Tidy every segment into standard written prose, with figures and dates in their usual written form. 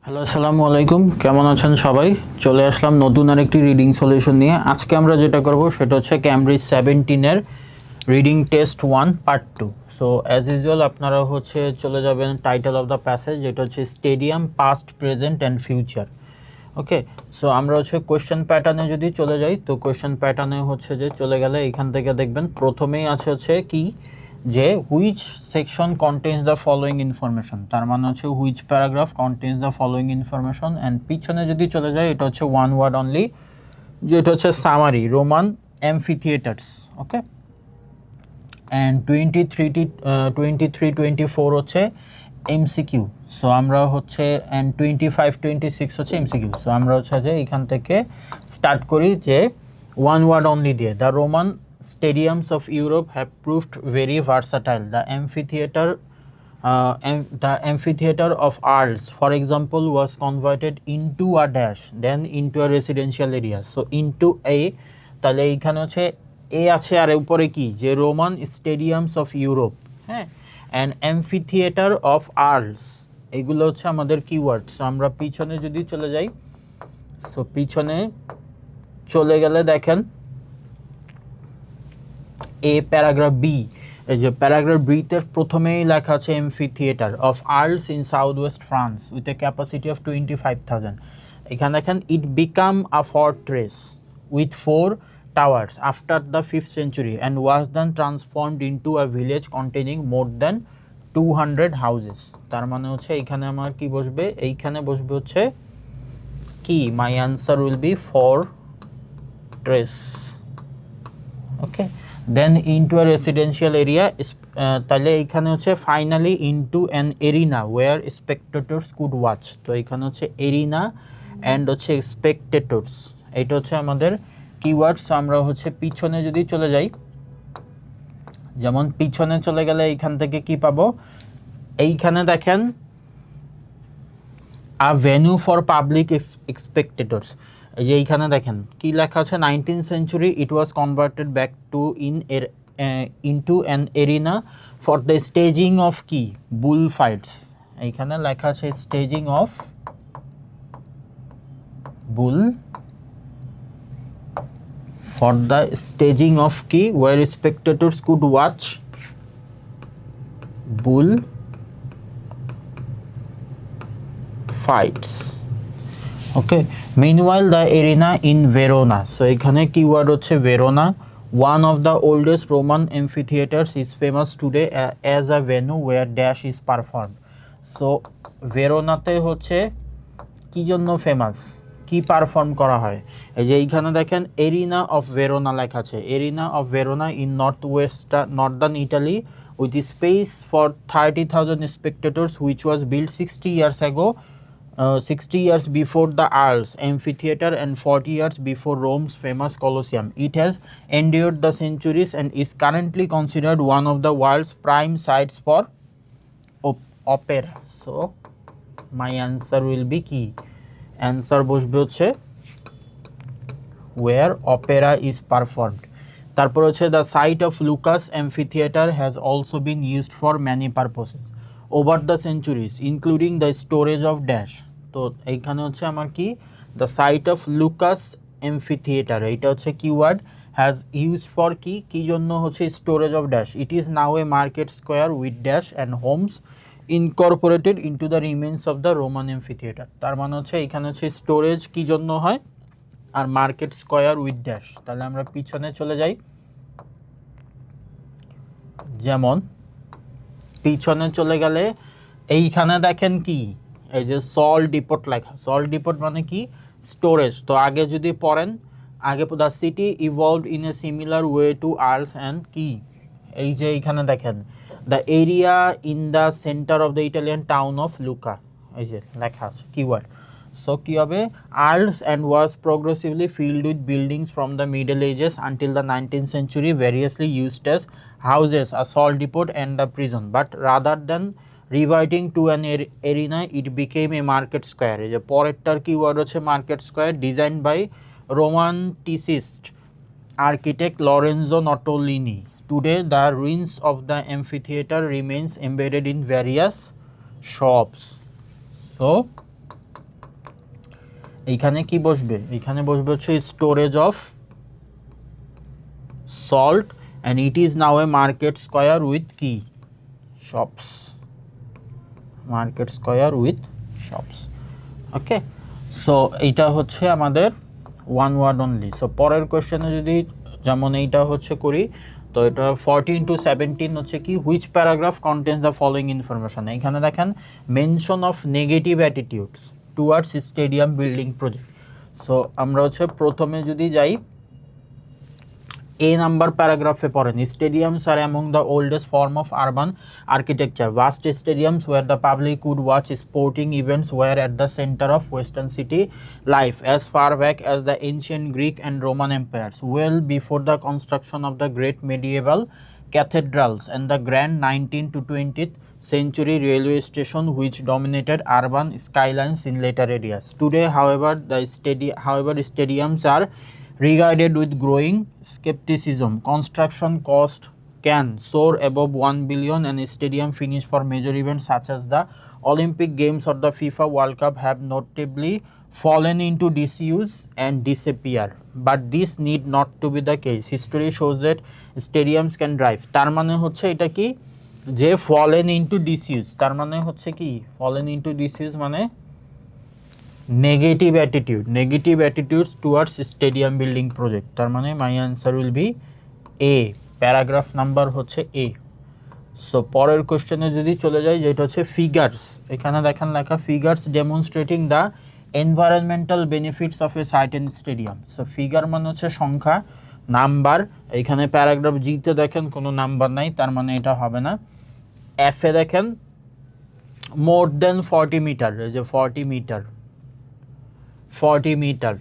Hello, আসসালামু আলাইকুম। কেমন আছেন সবাই? চলে আসলাম নতুন আরেকটি রিডিং সলিউশন নিয়ে। আজকে আমরা যেটা করব সেটা হচ্ছে ক্যামব্রিজ 17-এর reading test 1 part 2। So as usual আপনারা হচ্ছে চলে যাবেন টাইটেল অফ দ্য প্যাসেজ, যেটা হচ্ছে stadium past present and future. Okay, so আমরা হচ্ছে কোয়েশ্চেন প্যাটার্নে যদি চলে যাই, তো কোয়েশ্চেন প্যাটার্নে হচ্ছে যে চলে গেলে এখান থেকে দেখবেন প্রথমেই আছে হচ্ছে কি যে which section contains the following information, তার মানে হচ্ছে which paragraph contains the following information. And পিছনে যদি চলে যায় এটা হচ্ছে ওয়ান ওয়ার্ড অনলি, যেটা হচ্ছে সামারি রোমান অ্যাম্ফিথিয়েটার্স। ওকে, অ্যান্ড 23-24 হচ্ছে এমসিকিউ। সো আমরা হচ্ছে অ্যান্ড 25-26 হচ্ছে এমসিকিউ। সো আমরা হচ্ছে যে এখান থেকে স্টার্ট করি যে ওয়ান ওয়ার্ড অনলি দিয়ে। The Roman stadiums of Europe have proved very versatile. The amphitheater of Arles, for example, was converted into a dash, then into a residential area. So into a, তাহলে এইখানে হচ্ছে এ আছে আর উপরে কি যে Roman স্টেডিয়ামস of Europe, হ্যাঁ, and amphitheatre of আর্লস, এগুলো হচ্ছে আমাদের কিওয়ার্ড। সো আমরা পিছনে যদি চলে যাই, সো পিছনে চলে গেলে দেখেন এ প্যারাগ্রাফ বি, এই যে প্যারাগ্রাফ বিতে প্রথমেই লেখা আছে amphitheatre of Arles in south west France with a capacity of 25,000। এখানে দেখেন it became a fortress with 4 towers after the 5th century and was then transformed into a village containing more than 200 houses. তার মানে হচ্ছে এইখানে আমার কি বসবে, এইখানে বসবে হচ্ছে কি, my answer will be fortress. Okay, then into a residential area, তাহলে এইখানে হচ্ছে finally into an arena where spectators could watch. তো এইখানে হচ্ছে এরিনা অ্যান্ড হচ্ছে স্পেকটেটরস, এইটা হচ্ছে আমাদের কিওয়ার্ডস। আমরা হচ্ছে পিছনে যদি চলে যাই, যেমন পিছনে চলে গেলে এইখান থেকে কি পাবো, এইখানে দেখেন a venue for public spectators. এই যে এইখানে দেখেন কি লেখা আছে, 19th century it was converted back to into an arena for the staging of কি বুল ফাইটস। এইখানে লেখা আছে staging of bull, for the staging of কি where spectators could watch bull fights. Okay, meanwhile the arena in Verona, so এখানে keyword হচ্ছে Verona. one of the oldest Roman amphitheaters is famous today as a venue where dash is performed. so ভেরোনাতে হচ্ছে কি জন্য famous, কি perform করা হয়, এই যে এইখানে দেখেন এরিনা অফ ভেরোনা লেখা আছে, arena of Verona in Northern Italy with space for 30,000 spectators which was built 60 years ago, 60 years before the Arles amphitheater and 40 years before Rome's famous Colosseum. It has endured the centuries and is currently considered one of the world's prime sites for opera. So my answer will be কি, answer বসবে হচ্ছে where opera is performed. তারপর হচ্ছে the site of Lucas amphitheater has also been used for many purposes over the centuries including the storage of dash. তো এইখানে হচ্ছে আমার কি, the site of Lucas amphitheater, এইটা হচ্ছে কিওয়ার্ড, has used for কি, কি জন্য হচ্ছে storage of dash. It is now a market square with dash and homes incorporated into the remains of the Roman amphitheater. তার মানে হচ্ছে এইখানে হচ্ছে স্টোরেজ কি জন্য হয় আর মার্কেট স্কয়ার উইথ ড্যাশ। তাহলে আমরা পিছনে চলে যাই, যেমন পিছনে চলে গেলে এইখানে দেখেন কি, এই যে সল ডিপোট লেখা, সল ডিপোট মানে কি স্টোরেজ। তো আগে যদি পড়েন, আগে the city evolved in a similar way to Arles and কি, এই যে এইখানে দেখেন the area in the centre of the Italian town of Lucca, এই যে লেখা আছে কিওয়ার্ড। সো কী হবে, Arles and was progressively filled with buildings from the Middle Ages until the 19th century, variously used as houses, a salt depot and a prison. But rather than reverting to an arena, it became a market square. এই যে পরেরটার keyword হচ্ছে market square, design by romanticist architect Lorenzo Nottolini. Today, the ruins of the amphitheater remains embedded in various shops. So এইখানে কি বসবে, এইখানে বসবে হচ্ছে storage of salt and it is now a market square with কি shops, market square with shops. Okay, so এইটা হচ্ছে আমাদের ওয়ান ওয়ার্ড অনলি। সো পরের কোয়েশ্চেনে যদি যেমন এইটা হচ্ছে করি, তো এটা 14-17 হচ্ছে কি, which paragraph contains the following information. এখানে দেখেন mention of negative attitudes towards stadium building project. So আমরা হচ্ছে প্রথমে যদি যাই এ নাম্বার প্যারাগ্রাফে পড়েন, stadiums are among the oldest form of urban architecture, vast stadiums where the public would watch sporting events were at the centre of western city life as far back as the ancient Greek and Roman empires, well before the construction of the great মেডিয়েভাল cathedrals and the grand 19th to 20th century railway station which dominated urban skylines in later areas. Today, however, stadiums are regarded with growing skepticism. Construction cost can soar above 1 billion and stadium finish for major events such as the Olympic Games or the FIFA World Cup have notably fallen into disuse and disappear. But this need not to be the case. History shows that stadiums can drive. তার মানে হচ্ছে এটা কি, যে fallen into disuse, তার মানে হচ্ছে কি fallen into disuse মানে negative attitudes towards stadium building project. তার মানে মাই answer will B A, paragraph number হচ্ছে এ। সো পরের কোশ্চেনে যদি চলে যাই, যেটা হচ্ছে ফিগার্স, এখানে দেখেন লেখা figures demonstrating the environmental benefits of a certain stadium. So figure মানে হচ্ছে সংখ্যা, নাম্বার, এখানে প্যারাগ্রাফ জিতে দেখেন কোনো নাম্বার নাই, তার মানে এটা হবে না। এফে দেখেন মোর দেন 40 মিটার, এই যে 40 মিটার,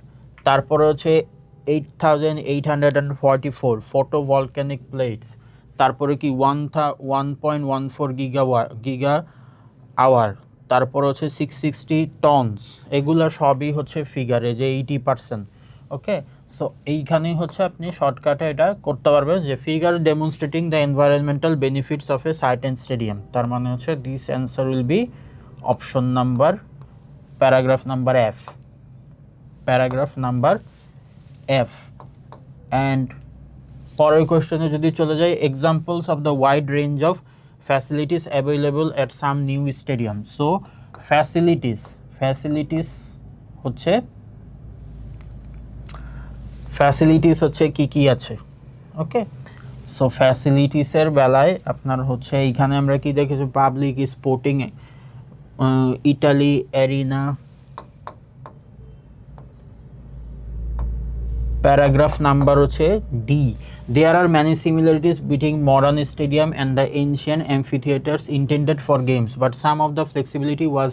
তারপরে হচ্ছে 8844 ফটো ভলক্যানিক প্লেটস, তারপরে কি 1.14 গিগা আওয়ার, তারপর হচ্ছে 660 টনস, এগুলো সবই হচ্ছে ফিগারে যে 80%। ওকে, সো এইখানেই হচ্ছে আপনি শর্টকাটে এটা করতে পারবেন যে figure demonstrating the environmental benefits of a certain stadium. তার মানে হচ্ছে this answer will B option number paragraph number F, paragraph number F. And পরের কোয়েশ্চেনে যদি চলে যাই, examples of the wide range of facilities available at some new stadium. So facilities হচ্ছে কি আছে। ওকে, সো ফ্যাসিলিটিসের বেলায় আপনার হচ্ছে এইখানে আমরা কি দেখেছি, public sporting Italy arena, paragraph number হচ্ছে D. There are many similarities between modern stadium and the ancient amphitheaters intended for games, but some of the flexibility was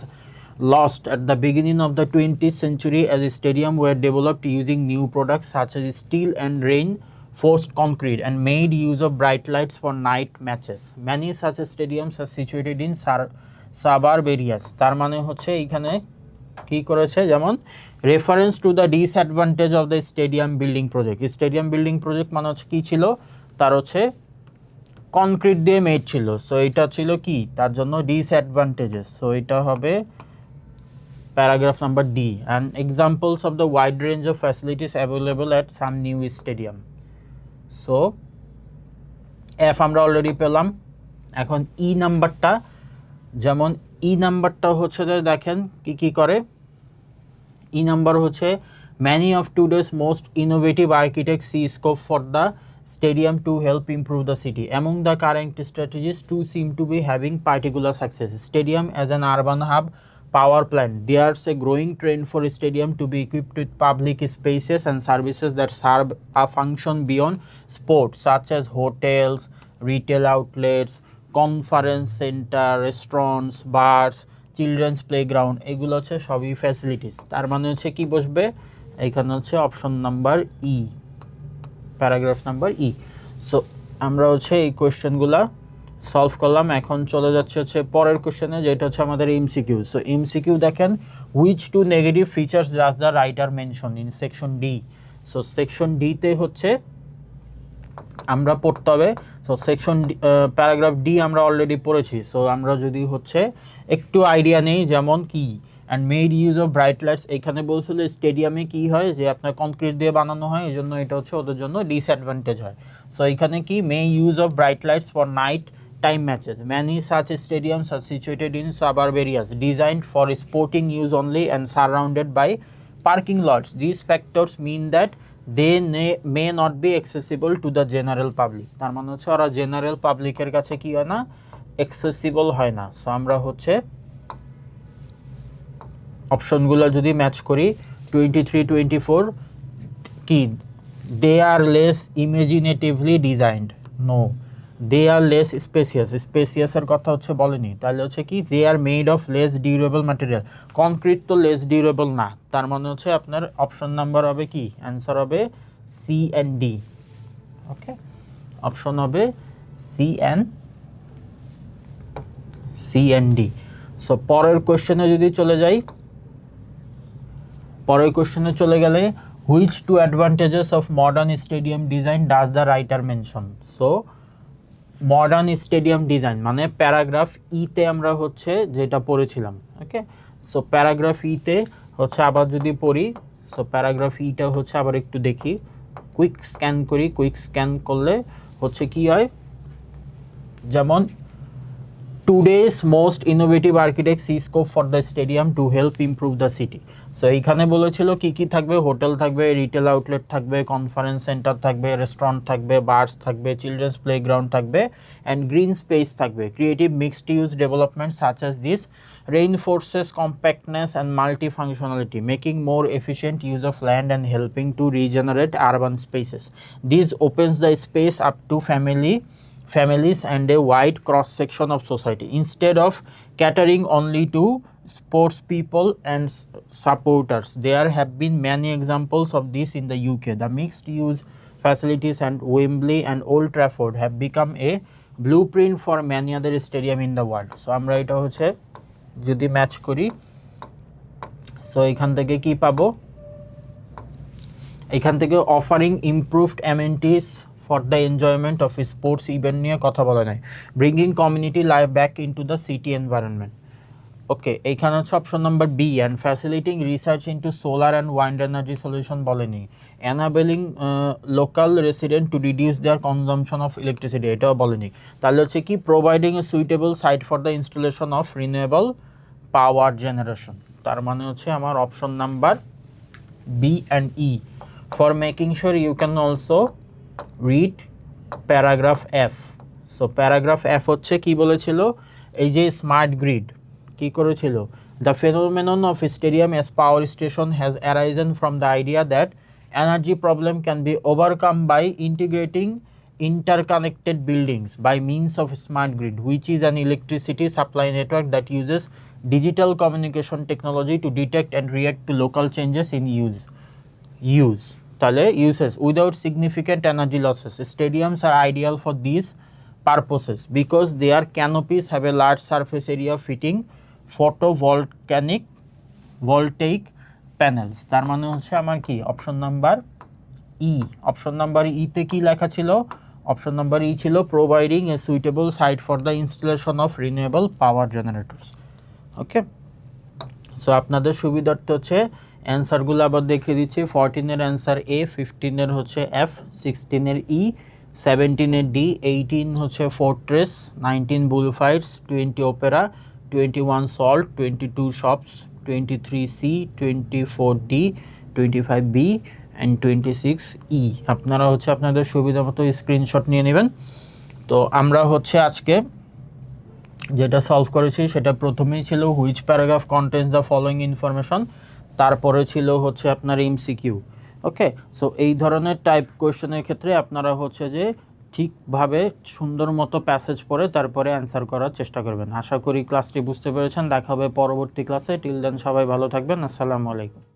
lost at the beginning of the 20th century as stadiums were developed using new products such as steel and reinforced concrete and made use of bright lights for night matches. Many such stadiums are situated in suburb areas. তার মানে হচ্ছে এইখানে কি করেছে, যেমন reference to the disadvantage of the stadium building project. Stadium building project মানে হচ্ছে কী ছিল, তার হচ্ছে কনক্রিট দিয়ে মেড ছিল, সো এটা ছিল কি তার জন্য ডিসঅ্যাডভান্টেজেস। সো এটা হবে paragraph number D. And examples of the wide range of facilities available at some new stadium. So F আমরা অলরেডি পেলাম। এখন ই নাম্বারটা, যেমন ই নাম্বারটা হচ্ছে দেখেন কি করে। ই নাম্বার হচ্ছে many of today's most innovative architects see scope for the stadium to help improve the city. Among the current strategies, two seem to be having particular success. Stadium as an urban hub power plant. There's a growing trend for stadium to be equipped with public spaces and services that serve a function beyond sport, such as hotels, retail outlets, conference center, restaurants, bars, children's playground, এগুলো হচ্ছে সবই facilities. তার মানে হচ্ছে কি বসবে, এইখানে হচ্ছে অপশন নাম্বার ই, প্যারাগ্রাফ নাম্বার ই। সো আমরা হচ্ছে এই কোয়েশ্চেনগুলো সলভ করলাম। এখন চলে যাচ্ছে হচ্ছে পরের কোয়েশ্চেনে, যেটা হচ্ছে আমাদের এমসিকিউ। সো এমসিকিউ দেখেন, which two negative features does the writer mention in section D. So section ডিতে হচ্ছে আমরা পড়তে হবে। সো সেকশন প্যারাগ্রাফ ডি আমরা অলরেডি পড়েছি। সো আমরা যদি হচ্ছে একটু আইডিয়া নেই, যেমন কি and made use of bright lights. এখানে বলছিল স্টেডিয়ামে কি হয় যে আপনার কংক্রিট দিয়ে বানানো হয়, এই জন্য এটা হচ্ছে ওদের জন্য ডিসঅ্যাডভান্টেজ হয়। সো এখানে কি may use of bright lights for night time matches. Many such stadiums are situated in suburb areas designed for sporting use only and surrounded by parking lots. These factors mean that they may not be accessible to the general public. তার মানে হচ্ছে ওরা general পাবলিকের কাছে কি হয় না, accessible হয় না। সো আমরা হচ্ছে অপশনগুলো যদি ম্যাচ করি 23, 24 কি they are less imaginatively designed, no they are less spacious, স্পেসিয়াসের কথা হচ্ছে বলেনি, তাহলে হচ্ছে কি they are made of less durable material, concrete তো লেস ডিউরেবল না, তার মানে হচ্ছে আপনার অপশন নাম্বার হবে কি অ্যান্সার হবে C and D. Okay, option হবে সি অ্যান্ড ডি। সো পরের কোশ্চেনে যদি চলে যাই, পরের কোশ্চেনে চলে গেলে which two advantages of modern stadium design does the writer mention. So modern stadium design মানে প্যারাগ্রাফ ইতে আমরা হচ্ছে যেটা পড়েছিলাম। ওকে, সো প্যারাগ্রাফ ইতে হচ্ছে আবার যদি পড়ি, সো প্যারাগ্রাফ ইটা হচ্ছে আবার একটু দেখি, কুইক স্ক্যান করি, কুইক স্ক্যান করলে হচ্ছে কি হয়, যেমন today's most innovative architects see scope for the stadium to help improve the city. So এইখানে বলেছিল কি কি থাকবে, হোটেল থাকবে, রিটেল আউটলেট থাকবে, কনফারেন্স সেন্টার থাকবে, রেস্টুরেন্ট থাকবে, বার্স থাকবে, চিলড্রেন্স প্লেগ্রাউন্ড থাকবে, অ্যান্ড গ্রিন স্পেস থাকবে। Creative mixed use development such as this reinforces compactness and multifunctionality, making more efficient use of land and helping to regenerate urban spaces. This opens the space up to families and a wide cross section of society instead of catering only to sports people and supporters. There have been many examples of this in the UK. The mixed use facilities and Wembley and Old Trafford have become a blueprint for many other stadium in the world. So আমরা এটা হচ্ছে যদি match করি, so এখান থেকে কি পাবো, এখান থেকে offering improved amenities for the enjoyment of sports event নিয়ে কথা বলা নাই, bringing community life back into the city environment. Okay, এইখানে হচ্ছে option number B and facilitating research into solar and wind energy solution বলেনি, enabling local resident to reduce their consumption of electricity, এটাও বলেনি। তাহলে হচ্ছে কি providing a suitable site for the installation of renewable power generation, তার মানে হচ্ছে আমার option number B and E. For making sure you can also read paragraph F. So paragraph F হচ্ছে কি বলেছিল, এই যে স্মার্ট গ্রিড কি করেছিল, the phenomenon of stadium as power station has arisen from the idea that energy problem can be overcome by integrating interconnected buildings by means of smart grid, which is an electricity supply network that uses digital communication technology to detect and react to local changes in use তাহলে uses without significant energy losses. Stadiums are ideal for these purposes because their canopies have a large surface area fitting voltaic panels. তার মানে হচ্ছে আমার কি option number E. Option number ইতে কি লেখা ছিল, অপশন নাম্বার ই ছিল providing a suitable site for the installation of renewable power generators. Okay, so আপনাদের সুবিধার্থে হচ্ছে অ্যান্সারগুলো আবার দেখিয়ে দিচ্ছি। 14-এর অ্যান্সার এ, 15-এর হচ্ছে এফ, 16-এর ই, 17-এর ডি, 18 হচ্ছে fortress, 19 bullfights, 20 opera, 21 salt, 22 shops, 23 C, 24 D, 25 B and 26 E. আপনারা হচ্ছে আপনাদের সুবিধা মতো স্ক্রিনশট নিয়ে নেবেন। তো আমরা হচ্ছে আজকে যেটা সলভ করেছি সেটা প্রথমেই ছিল which paragraph contains the following information, তারপরে ছিল হচ্ছে আপনার এমসিকিউ। ওকে, সো এই ধরনের টাইপ কোয়েশ্চেনের ক্ষেত্রে আপনারা হচ্ছে যে ঠিকভাবে সুন্দর মতো প্যাসেজ পড়ে তারপরে অ্যান্সার করার চেষ্টা করবেন। আশা করি ক্লাসটি বুঝতে পেরেছেন। দেখা হবে পরবর্তী ক্লাসে। টিল দেন সবাই ভালো থাকবেন। আসসালামু আলাইকুম।